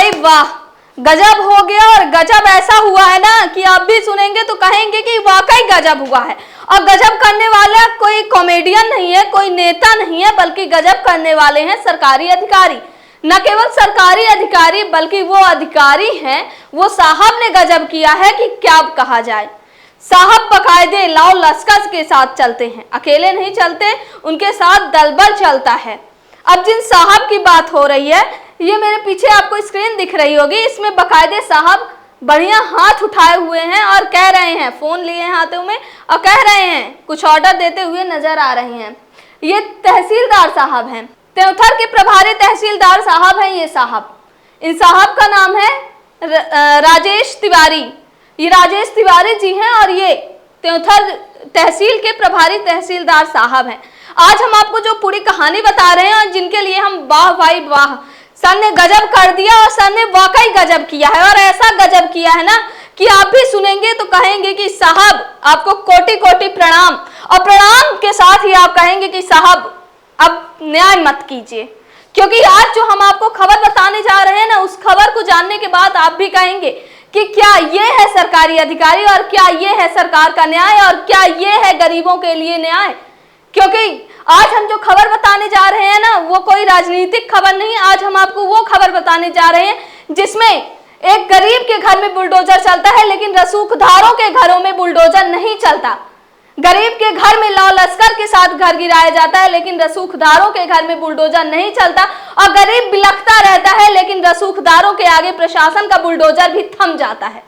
भाई वाह, गजब हो गया। और गजब ऐसा हुआ है ना कि आप भी सुनेंगे तो कहेंगे कि वाकई गजब हुआ है। और गजब करने वाला कोई कॉमेडियन नहीं है, कोई नेता नहीं है, बल्कि गजब करने वाले हैं सरकारी अधिकारी। न केवल सरकारी अधिकारी बल्कि वो अधिकारी हैं, वो साहब ने गजब किया है कि क्या कहा जाए। साहब बकायदे लाओ लश्कर के साथ चलते हैं, अकेले नहीं चलते, उनके साथ दलबल चलता है। अब जिन साहब की बात हो रही है, ये मेरे पीछे आपको स्क्रीन दिख रही होगी, इसमें बकायदे साहब बढ़िया हाथ उठाए हुए हैं और कह रहे हैं, फोन लिए हैं हाथों में और कह रहे हैं, कुछ ऑर्डर देते हुए नजर आ रहे हैं। ये तहसीलदार साहब हैं, त्योंथर के प्रभारी तहसीलदार साहब हैं ये साहब। इन साहब का नाम है राजेश तिवारी। ये राजेश तिवारी जी हैं और ये त्योंथर तहसील के प्रभारी तहसीलदार साहब हैं। आज हम आपको जो पूरी कहानी बता रहे हैं और जिनके लिए हम वाह भाई वाह, सर ने गजब कर दिया और सर ने वाकई गजब किया है। और ऐसा गजब किया है ना कि आप भी सुनेंगे तो कहेंगे कि साहब आपको कोटि कोटि प्रणाम, और प्रणाम के साथ ही आप कहेंगे कि साहब अब न्याय मत कीजिए। क्योंकि आज जो हम आपको खबर बताने जा रहे हैं ना, उस खबर को जानने के बाद आप भी कहेंगे कि क्या ये है सरकारी अधिकारी, और क्या ये है सरकार का न्याय, और क्या ये है गरीबों के लिए न्याय। क्योंकि आज हम जो खबर बताने जा रहे हैं ना, वो कोई राजनीतिक खबर नहीं। आज हम आपको वो खबर बताने जा रहे हैं जिसमें एक गरीब के घर में बुलडोजर चलता है, लेकिन रसूखदारों के घरों में बुलडोजर नहीं चलता। गरीब के घर में लाओ लश्कर के साथ घर गिराया जाता है, लेकिन रसूखदारों के घर में बुलडोजर नहीं चलता। और गरीब बिलखता रहता है, लेकिन रसूखदारों के आगे प्रशासन का बुलडोजर भी थम जाता है।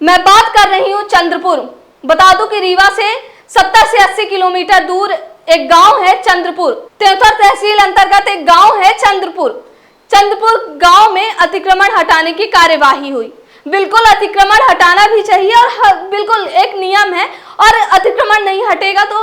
मैं बात कर रही हूँ चंद्रपुर। बता दूं कि रीवा से 70 से 80 किलोमीटर दूर एक गांव है चंद्रपुर। त्योंथर तहसील अंतर्गत एक गांव है चंद्रपुर। चंद्रपुर गांव में अतिक्रमण हटाने की कार्यवाही हुई। बिल्कुल अतिक्रमण हटाना भी चाहिए और बिल्कुल एक नियम है, और अतिक्रमण नहीं हटेगा तो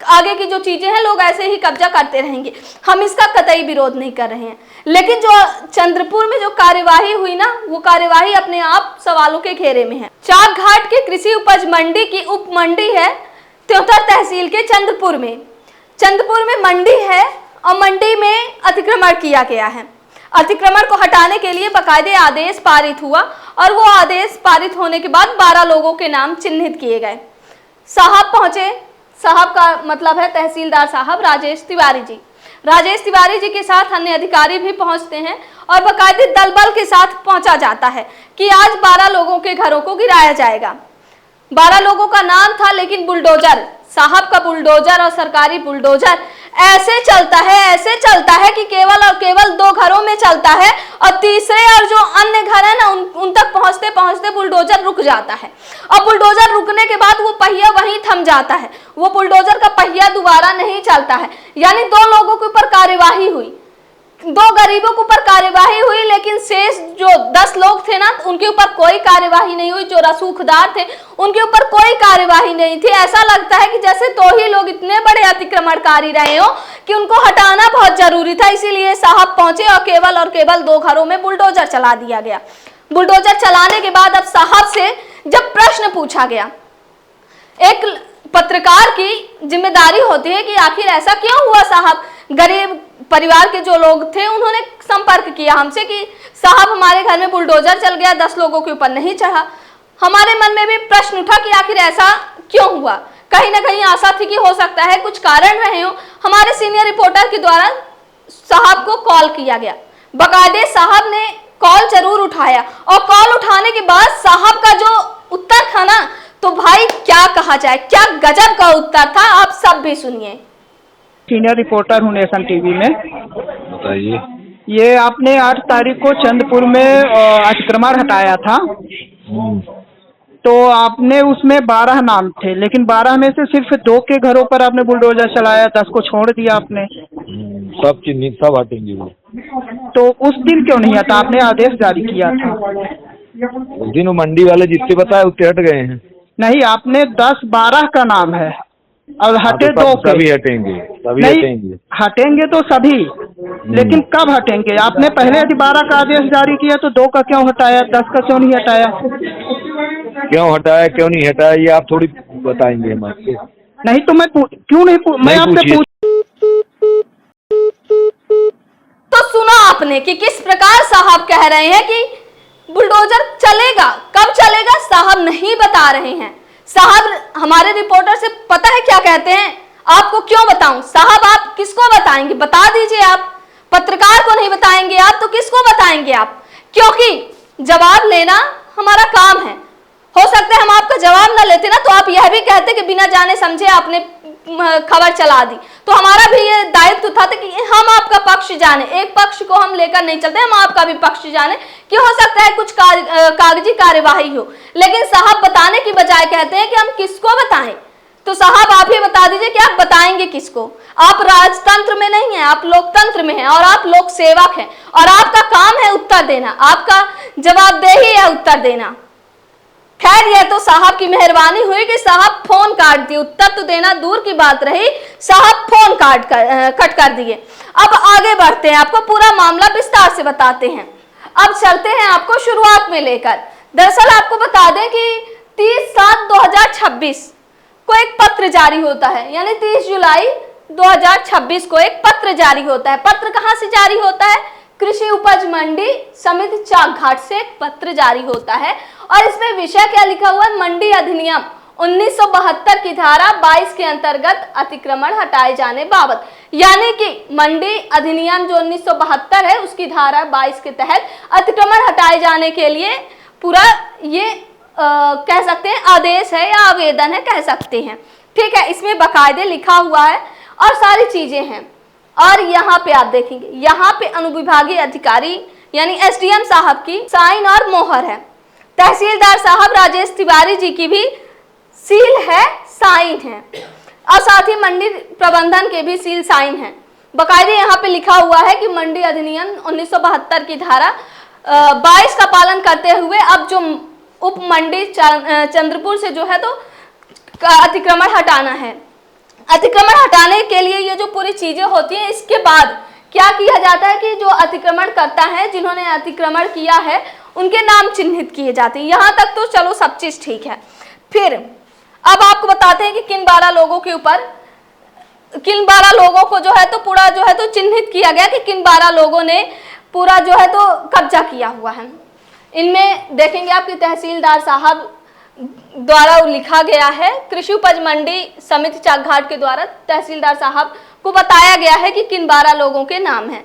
आगे की जो चीजें हैं लोग ऐसे ही कब्जा करते रहेंगे। हम इसका कतई विरोध नहीं कर रहे हैं, लेकिन जो चंद्रपुर में जो कार्यवाही हुई ना, वो कार्यवाही अपने आप सवालों के घेरे में है। चाक घाट के कृषि उपज मंडी की उप मंडी है त्योंथर तहसील के चंद्रपुर में। चंद्रपुर में मंडी है और मंडी में अतिक्रमण किया गया है। अतिक्रमण को हटाने के लिए बाकायदे आदेश पारित हुआ, और वो आदेश पारित होने के बाद 12 लोगों के नाम चिन्हित किए गए। साहब पहुंचे, साहब का मतलब है तहसीलदार साहब राजेश तिवारी जी। राजेश तिवारी जी के साथ अन्य अधिकारी भी पहुंचते हैं और बाकायदे दलबल के साथ पहुंचा जाता है कि आज 12 लोगों के घरों को गिराया जाएगा। 12 लोगों का नाम था, लेकिन बुलडोजर, साहब का बुलडोजर और सरकारी बुलडोजर ऐसे चलता है कि केवल और केवल 2 घरों में चलता है, और तीसरे और जो अन्य घर है ना, उन तक पहुंचते पहुंचते बुलडोजर रुक जाता है। और बुलडोजर रुकने के बाद वो पहिया वहीं थम जाता है, वो बुलडोजर का पहिया दोबारा नहीं चलता है। यानी 2 लोगों के ऊपर कार्यवाही हुई, 2 गरीबों के ऊपर कार्यवाही हुई, लेकिन शेष जो 10 लोग थे ना, उनके ऊपर कोई कार्यवाही नहीं हुई। जो रसूखदार थे उनके ऊपर कोई कार्यवाही नहीं थी। ऐसा लगता है कि जैसे 2 ही लोग इतने बड़े अतिक्रमणकारी रहे हो कि उनको हटाना बहुत जरूरी था, इसीलिए साहब पहुंचे और केवल 2 घरों में बुलडोजर चला दिया गया। बुलडोजर चलाने के बाद अब साहब से जब प्रश्न पूछा गया, एक पत्रकार की जिम्मेदारी होती है कि आखिर ऐसा क्यों हुआ साहब। गरीब परिवार के जो लोग थे उन्होंने संपर्क किया हमसे कि साहब हमारे घर में बुलडोजर चल गया, 10 लोगों के ऊपर नहीं चढ़ा। हमारे मन में भी प्रश्न उठा कि आखिर ऐसा क्यों हुआ। कहीं ना कहीं आशा थी कि हो सकता है कुछ कारण रहे हो। हमारे सीनियर रिपोर्टर के द्वारा साहब को कॉल किया गया। बाकायदे साहब ने कॉल जरूर उठाया, और कॉल उठाने के बाद साहब का जो उत्तर था ना, तो भाई क्या कहा जाए, क्या गजब का उत्तर था, आप सब भी सुनिए। सीनियर रिपोर्टर हूँ नेशन टीवी में। बताइए। ये आपने 8 तारीख को चंद्रपुर में अतिक्रमण हटाया था, तो आपने उसमें 12 नाम थे, लेकिन 12 में से सिर्फ 2 के घरों पर आपने बुलडोजर चलाया, 10 को छोड़ दिया आपने। सब चिन्हित, सब हटेंगे वो। तो उस दिन क्यों नहीं हटा? आपने आदेश जारी किया था। उस दिन वो मंडी वाले जिससे बताए उससे हट गए हैं। नहीं, आपने 10-12 का नाम है और हटे 2 के। सभी हटेंगे, सभी नहीं हटेंगे। हटेंगे तो सभी, लेकिन कब हटेंगे? आपने पहले यदि 12 का आदेश जारी किया तो 2 का क्यों हटाया, 10 का क्यों नहीं हटाया? क्यों हटाया क्यों नहीं हटाया ये आप थोड़ी बताएंगे हम आपको। नहीं तो मैं क्यों नहीं मैं आपसे तो सुना आपने कि किस प्रकार साहब कह रहे हैं कि बुलडोजर चलेगा, कब चलेगा साहब नहीं बता रहे हैं। साहब हमारे रिपोर्टर से पता है क्या कहते हैं, आपको क्यों बताऊं साहब, आप किसको बताएंगे, बता दीजिए। आप पत्रकार को नहीं बताएंगे आप तो किसको बताएंगे आप, क्योंकि जवाब लेना हमारा काम है। हो सकता है हम आपका जवाब ना लेते ना तो आप यह भी कहते कि बिना जाने समझे आपने खबर चला दी, तो हमारा भी ये दायित्व था कि हम आपका पक्ष जाने, एक पक्ष को हम लेकर नहीं चलते, हम आपका भी पक्ष जाने कि हो सकता है कुछ कागजी कार्यवाही हो। लेकिन साहब बताने की बजाय कहते हैं कि हम किसको बताएं। तो साहब आप ही बता दीजिए कि आप बताएंगे किसको। आप राजतंत्र में नहीं है, आप लोकतंत्र में हैं और आप लोक सेवक हैं और आपका काम है उत्तर देना, आपका जवाबदेही है उत्तर देना। खैर यह तो साहब की मेहरबानी हुई कि साहब फोन काट दिए, उत्तर तो देना दूर की बात रही, साहब फोन कट कर दिए। अब आगे बढ़ते हैं, आपको पूरा मामला विस्तार से बताते हैं। अब चलते हैं आपको शुरुआत में लेकर। दरअसल आपको बता दें कि 30/7/2026 को एक पत्र जारी होता है, यानी 30 जुलाई 2026 को एक पत्र जारी होता है। पत्र कहां से जारी होता है? कृषि उपज मंडी समिति चाकघाट से एक पत्र जारी होता है और इसमें विषय क्या लिखा हुआ है? मंडी अधिनियम 1972 की धारा 22 के अंतर्गत अतिक्रमण हटाए जाने बाबत, यानी कि मंडी अधिनियम जो 1972 है उसकी धारा 22 के तहत अतिक्रमण हटाए जाने के लिए पूरा ये कह सकते हैं आदेश है या आवेदन है, कह सकते हैं। ठीक है, इसमें बाकायदे लिखा हुआ है और सारी चीजें हैं। और यहाँ पे आप देखेंगे, यहाँ पे अनुविभागीय अधिकारी यानी एसडीएम साहब की साइन और मोहर है, तहसीलदार साहब राजेश तिवारी जी की भी सील है, साइन है और साथ ही मंडी प्रबंधन के भी सील साइन है। बाकायदे यहाँ पे लिखा हुआ है कि मंडी अधिनियम 1972 की धारा 22 का पालन करते हुए अब जो उप मंडी चंद्रपुर से जो है तो अतिक्रमण हटाना है। अतिक्रमण हटाने के लिए ये जो पूरी चीजें होती हैं, इसके बाद क्या किया जाता है कि जो अतिक्रमण करता है, जिन्होंने अतिक्रमण किया है, उनके नाम चिन्हित किए जाते हैं। यहाँ तक तो चलो सब चीज ठीक है। फिर अब आपको बताते हैं कि किन 12 लोगों के ऊपर, किन 12 लोगों को जो है तो पूरा जो है तो चिन्हित किया गया कि किन 12 लोगों ने पूरा जो है तो कब्जा किया हुआ है। इनमें देखेंगे आपके तहसीलदार साहब द्वारा लिखा गया है, कृषि उपज मंडी समिति चाकघाट के द्वारा तहसीलदार साहब को बताया गया है कि किन 12 लोगों के नाम हैं।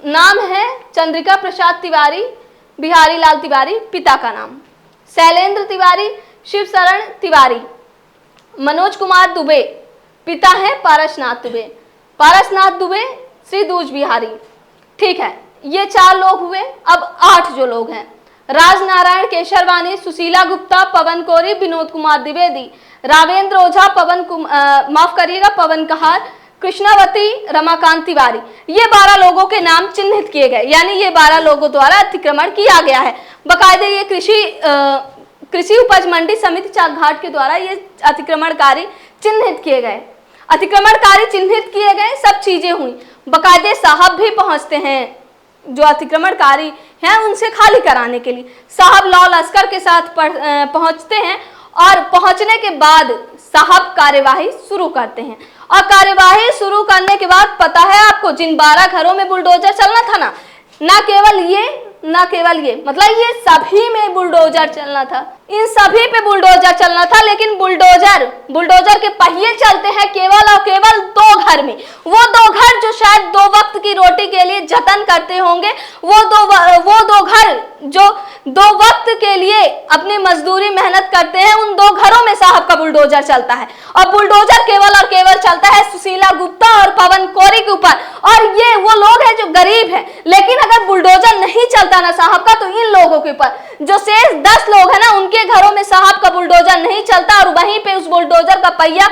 नाम है चंद्रिका प्रसाद तिवारी, बिहारी लाल तिवारी पिता का नाम, शैलेंद्र तिवारी, शिव शरण तिवारी, मनोज कुमार दुबे पिता है पारसनाथ दुबे, पारसनाथ दुबे श्री दूज बिहारी। ठीक है, ये 4 लोग हुए। अब 8 जो लोग हैं, राजनारायण केशरवानी, सुशीला गुप्ता, पवन कोरी, विनोद कुमार द्विवेदी, रावेंद्र ओझा, पवन कहार, कृष्णावती, रमाकांत तिवारी, ये 12 लोगों के नाम चिन्हित किए गए, यानी ये 12 लोगों द्वारा अतिक्रमण किया गया है। बाकायदे ये कृषि उपज मंडी समिति चाकघाट के द्वारा ये अतिक्रमणकारी चिन्हित किए गए, अतिक्रमणकारी चिन्हित किए गए, सब चीजें हुई। बाकायदे साहब भी पहुंचते हैं जो अतिक्रमणकारी हैं उनसे खाली कराने के लिए। साहब लौ लश्कर के साथ पहुंचते हैं और पहुंचने के बाद साहब कार्यवाही शुरू करते हैं। और कार्यवाही शुरू करने के बाद पता है आपको, जिन 12 घरों में बुलडोजर चलना था ना केवल ये मतलब ये सभी में बुलडोजर चलना था, इन सभी पे बुलडोजर चलना था। लेकिन बुलडोजर के पहिए चलते हैं केवल और केवल 2 घर में। वो 2 घर जो शायद 2 वक्त की रोटी के लिए जतन करते होंगे, वो दो घर जो 2 वक्त के लिए अपनी मजदूरी मेहनत करते हैं, उन 2 घरों में साहब का बुलडोजर चलता है। और बुलडोजर केवल और केवल चलता है सुशीला गुप्ता और पवन कोरी के ऊपर। और ये वो लोग हैं जो गरीब हैं, लेकिन अगर बुलडोजर नहीं चलता ना साहब का, तो इन लोगों के ऊपर जो शेष 10 लोग हैं ना, उनके घरों में साहब का बुलडोजर नहीं चलता और वहीं पे उस बुलडोजर का पहिया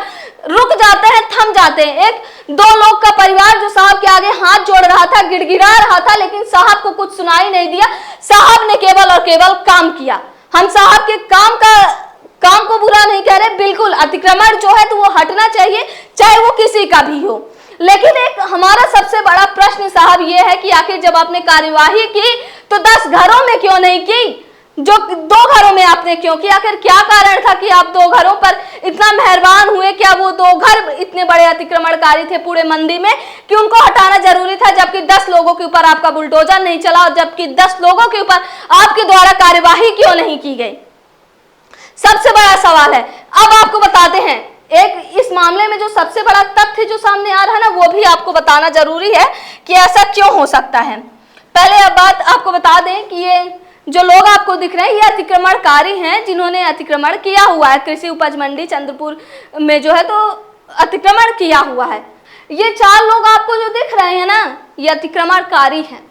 रुक जाते हैं, थम जाते हैं। 1-2 लोग का परिवार जो साहब के आगे हाथ जोड़ रहा था, गिड़गिड़ा रहा था, लेकिन साहब को कुछ सुनाई नहीं दिया। साहब ने केवल और केवल काम किया। हम साहब के काम को बुरा नहीं कह रहे, बिल्कुल अतिक्रमण जो है तो वो हटना चाहिए, चाहे वो किसी का भी हो। लेकिन एक हमारा सबसे बड़ा प्रश्न साहब ये है कि आखिर जब आपने कार्यवाही की तो 10 घरों में क्यों नहीं की? जो 2 घरों में आपने क्यों किया? आखिर क्या कारण था कि आप 2 घरों पर इतना मेहरबान हुए? क्या वो 2 घर इतने बड़े अतिक्रमणकारी थे पूरे मंडी में कि उनको हटाना जरूरी था, जबकि 10 लोगों के ऊपर आपका बुलडोजर नहीं चला, और जबकि 10 लोगों के ऊपर आपके द्वारा कार्यवाही क्यों नहीं की गई? सबसे बड़ा सवाल है। अब आपको बताते हैं, एक इस मामले में जो सबसे बड़ा तथ्य जो सामने आ रहा है ना, वो भी आपको बताना जरूरी है कि ऐसा क्यों हो सकता है। पहले अब बात आपको बता दें कि ये जो लोग आपको दिख रहे हैं, ये अतिक्रमणकारी हैं जिन्होंने अतिक्रमण किया हुआ है कृषि उपज मंडी चंद्रपुर में जो है तो अतिक्रमण किया हुआ है। ये 4 लोग आपको जो दिख रहे हैं ना, ये अतिक्रमणकारी हैं।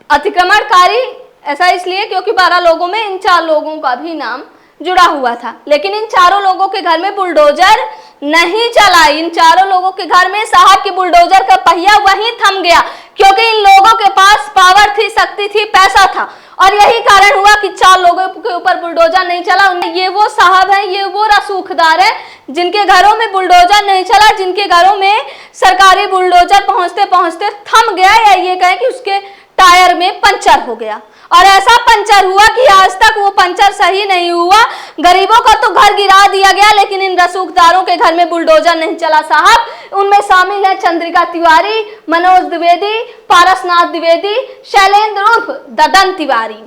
अतिक्रमणकारी ऐसा इसलिए क्योंकि 12 लोगों में इन 4 लोगों का भी नाम जुड़ा हुआ था, लेकिन इन चारों लोगों के घर में बुलडोजर नहीं चला। इन चारों लोगों के घर में साहब की बुलडोजर का पहिया वहीं थम गया, क्योंकि इन लोगों के पास पावर थी, शक्ति थी, पैसा था, और यही कारण हुआ कि 4 लोगों के ऊपर बुलडोजर नहीं चला। ये वो साहब है, ये वो रसूखदार है जिनके घरों में बुलडोजर नहीं चला, जिनके घरों में सरकारी बुलडोजर पहुंचते पहुंचते थम गया, या ये कहें कि उसके टायर में पंचर हो गया। और ऐसा पंचर हुआ कि आज तक वो पंचर सही नहीं हुआ। गरीबों का तो घर गिरा दिया गया, लेकिन इन रसूखदारों के घर में बुलडोजर नहीं चला साहब। उनमें शामिल है चंद्रिका तिवारी, मनोज द्विवेदी, पारसनाथ द्विवेदी, शैलेंद्र उर्फ ददन तिवारी।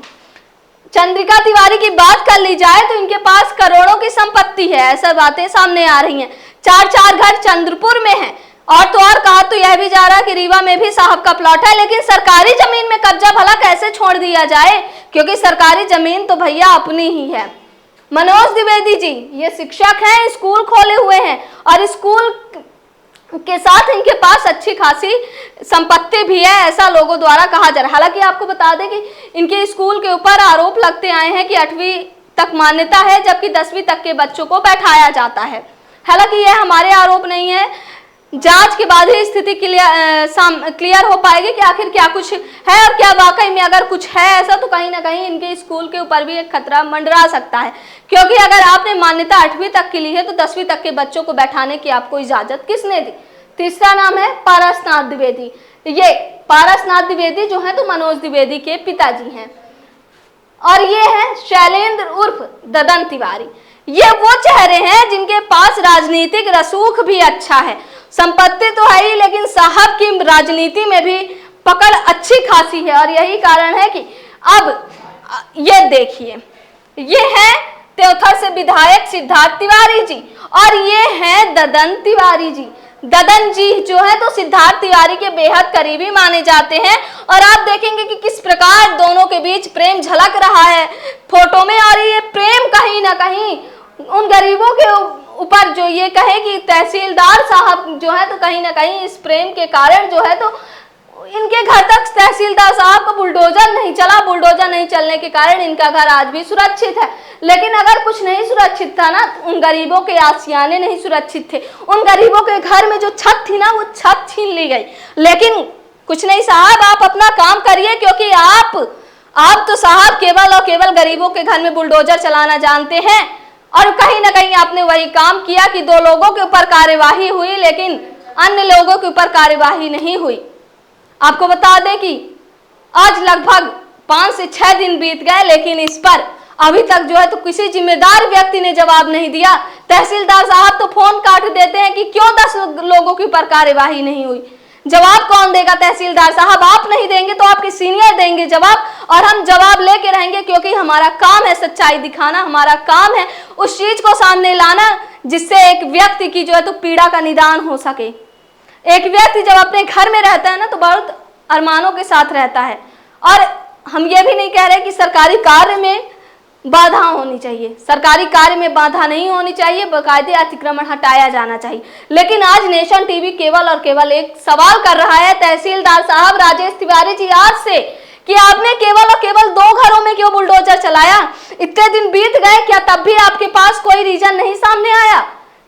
चंद्रिका तिवारी की बात कर ली जाए तो इनके पास करोड़ों की संपत्ति है, ऐसा बातें सामने आ रही हैं। 4 घर चंद्रपुर में हैं, और तो और कहा तो यह भी जा रहा है कि रीवा में भी साहब का प्लॉट है, लेकिन सरकारी जमीन में कब्जा भला कैसे छोड़ दिया जाए, क्योंकि सरकारी जमीन तो भैया अपनी ही है। मनोज द्विवेदी जी ये शिक्षक हैं, स्कूल खोले हुए हैं, और स्कूल के साथ इनके पास अच्छी खासी संपत्ति भी है, ऐसा लोगों द्वारा कहा जा रहा है। हालांकि आपको बता दें कि इनके स्कूल के ऊपर आरोप लगते आए हैं कि 8वीं तक मान्यता है, जबकि 10वीं तक के बच्चों को बैठाया जाता है। हालांकि यह हमारे आरोप नहीं है, जांच के बाद ही स्थिति क्लियर हो पाएगी कि आखिर क्या कुछ है, और क्या वाकई में अगर कुछ है ऐसा तो कहीं ना कहीं इनके स्कूल के ऊपर भी एक खतरा मंडरा सकता है। क्योंकि अगर आपने मान्यता 8वीं तक की ली है तो 10वीं तक के बच्चों को बैठाने की आपको इजाजत किसने दी? तीसरा नाम है पारसनाथ द्विवेदी। ये पारसनाथ द्विवेदी जो है तो मनोज द्विवेदी के पिताजी हैं, और ये है शैलेंद्र उर्फ ददन तिवारी। ये वो चेहरे हैं जिनके पास राजनीतिक रसूख भी अच्छा है, संपत्ति तो है ही, लेकिन साहब की राजनीति में भी पकड़ अच्छी खासी है। और यही कारण है कि अब ये देखिए, ये है त्योथर से विधायक सिद्धार्थ तिवारी जी, और ये है ददन तिवारी जी। ददन जी जो है तो सिद्धार्थ तिवारी के बेहद करीबी माने जाते हैं, और आप देखेंगे कि किस प्रकार दोनों के बीच प्रेम झलक रहा है फोटो में। और ये प्रेम कहीं ना कहीं उन गरीबों के ऊपर जो ये कहे कि तहसीलदार साहब जो है तो कहीं ना कहीं इस प्रेम के कारण जो है तो इनके घर तक तहसीलदार साहब का बुलडोजर नहीं चला। बुलडोजर नहीं चलने के कारण इनका घर आज भी सुरक्षित है। लेकिन अगर कुछ नहीं सुरक्षित था ना, उन गरीबों के आशियाने नहीं सुरक्षित थे, उन गरीबों के घर में जो छत थी ना वो छत छीन ली गई। लेकिन कुछ नहीं साहब, आप अपना काम करिए, क्योंकि आप तो साहब केवल और केवल गरीबों के घर में बुलडोजर चलाना जानते हैं। और कहीं ना कहीं आपने वही काम किया कि 2 लोगों के ऊपर कार्यवाही हुई, लेकिन अन्य लोगों के ऊपर कार्यवाही नहीं हुई। आपको बता दें कि आज लगभग 5 से 6 दिन बीत गए, लेकिन इस पर अभी तक जो है तो किसी जिम्मेदार व्यक्ति ने जवाब नहीं दिया। तहसीलदार साहब तो फोन काट देते हैं कि क्यों 10 लोगों के ऊपर कार्यवाही नहीं हुई। जवाब कौन देगा? तहसीलदार साहब आप नहीं देंगे तो आपके सीनियर देंगे जवाब, और हम जवाब लेके रहेंगे, क्योंकि हमारा काम है सच्चाई दिखाना, हमारा काम है उस चीज को सामने लाना जिससे एक व्यक्ति की जो है तो पीड़ा का निदान हो सके। एक व्यक्ति जब अपने घर में रहता है ना तो बहुत अरमानों के साथ रहता है। और हम ये भी नहीं कह रहे कि सरकारी कार्य में बाधा होनी चाहिए, सरकारी कार्य में बाधा नहीं होनी चाहिए, बाकायदे अतिक्रमण हटाया जाना चाहिए। लेकिन आज नेशन टीवी केवल और केवल एक सवाल कर रहा है तहसीलदार साहब राजेश तिवारी जी आज से, कि आपने केवल और केवल 2 घरों में क्यों बुलडोजर चलाया? इतने दिन बीत गए, क्या तब भी आपके पास कोई रीजन नहीं सामने आया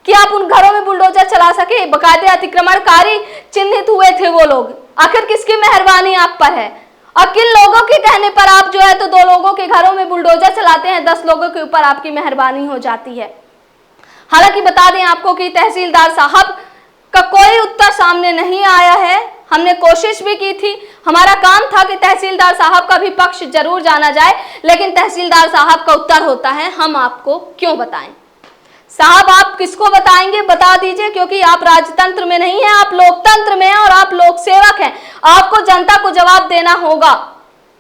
कि आप उन घरों में बुलडोजर चला सके? बाकायदे अतिक्रमणकारी चिन्हित हुए थे वो लोग, आखिर किसकी मेहरबानी आप पर है? और किन लोगों के कहने पर आप जो है तो 2 लोगों के घरों में बुलडोजर चलाते हैं, 10 लोगों के ऊपर आपकी मेहरबानी हो जाती है। हालांकि बता दें आपको कि तहसीलदार साहब का कोई उत्तर सामने नहीं आया है। हमने कोशिश भी की थी, हमारा काम था कि तहसीलदार साहब का भी पक्ष जरूर जाना जाए, लेकिन तहसीलदार साहब का उत्तर होता है हम आपको क्यों बताएं। साहब आप किसको बताएंगे, बता दीजिए, क्योंकि आप राजतंत्र में नहीं है, आप लोकतंत्र में हैं और आप लोक सेवक हैं, आपको जनता को जवाब देना होगा।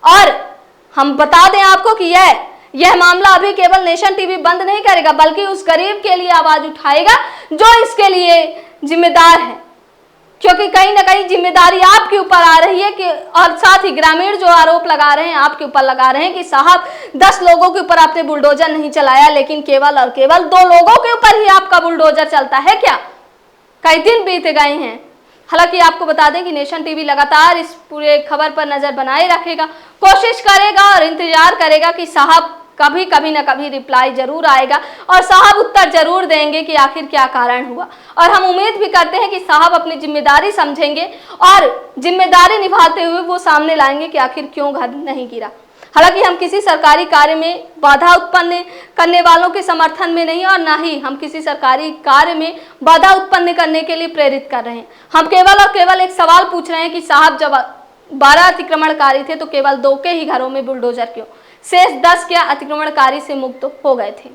और हम बता दें आपको कि यह मामला अभी केवल नेशन टीवी बंद नहीं करेगा, बल्कि उस गरीब के लिए आवाज उठाएगा जो इसके लिए जिम्मेदार है, क्योंकि कहीं ना कहीं जिम्मेदारी आपके ऊपर आ रही है कि, और साथ ही ग्रामीण जो आरोप लगा रहे हैं आपके ऊपर लगा रहे हैं कि साहब 10 लोगों के ऊपर आपने बुलडोजर नहीं चलाया, लेकिन केवल और केवल 2 लोगों के ऊपर ही आपका बुलडोजर चलता है क्या। कई दिन बीत गए हैं। हालांकि आपको बता दें कि नेशन टीवी लगातार इस पूरे खबर पर नजर बनाए रखेगा, कोशिश करेगा और इंतजार करेगा कि साहब कभी कभी ना कभी रिप्लाई जरूर आएगा और साहब उत्तर जरूर देंगे कि आखिर क्या कारण हुआ। और हम उम्मीद भी करते हैं कि साहब अपनी जिम्मेदारी समझेंगे और जिम्मेदारी निभाते हुए वो सामने लाएंगे कि आखिर क्यों घर नहीं गिरा। हालांकि हम किसी सरकारी कार्य में बाधा उत्पन्न करने वालों के समर्थन में नहीं, और ना ही हम किसी सरकारी कार्य में बाधा उत्पन्न करने के लिए प्रेरित कर रहे हैं। हम केवल और केवल एक सवाल पूछ रहे हैं कि साहब जब 12 अतिक्रमणकारी थे तो केवल 2 के ही घरों में बुलडोजर क्यों, शेष 10 क्या अतिक्रमणकारी से मुक्त हो गए थे।